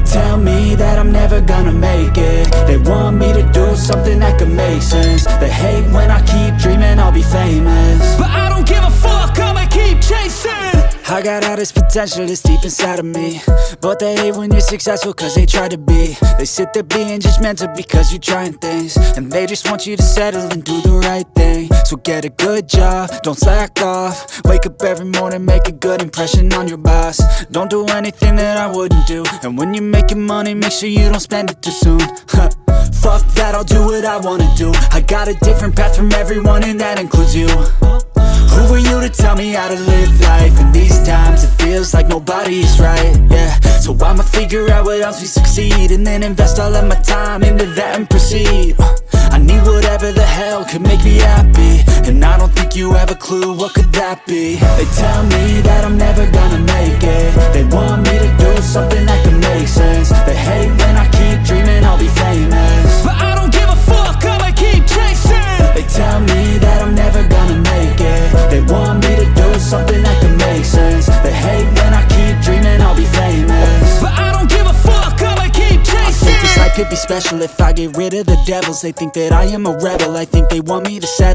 tell me that I'm never gonna make it. They want me to do something that could make sense. They hate when I keep dreaming I'll be famous, but I don't give a fuck, I'ma keep chasing. I got all this potential that's deep inside of me, but they hate when you're successful cause they try to be. They sit there being judgmental because you're trying things, and they just want you to settle and do the right thing. So get a good job, don't slack off. Wake up every morning, make a good impression on your boss. Don't do anything that I wouldn't do, and when you're making money, make sure you don't spend it too soon. Fuck that, I'll do what I wanna do. I got a different path from everyone and that includes you. Who are you to tell me how to live life? In these times it feels like nobody's right, yeah. So I'ma figure out what else we succeed, and then invest all of my time into that and proceed. I need whatever the hell could make me happy, and I don't think you have a clue what could that be. They tell me that I'm never gonna make it. They want me to do something that could make sense. They hate when I keep dreaming I'll be famous, but I don't give a fuck, I'ma keep chasing. They tell me that I'm never gonna make it. They want me to do something that can make sense. They hate when I keep dreaming I'll be famous, but I don't give a fuck, I'ma keep chasing. I think this life could be special if I get rid of the devils. They think that I am a rebel, I think they want me to settle.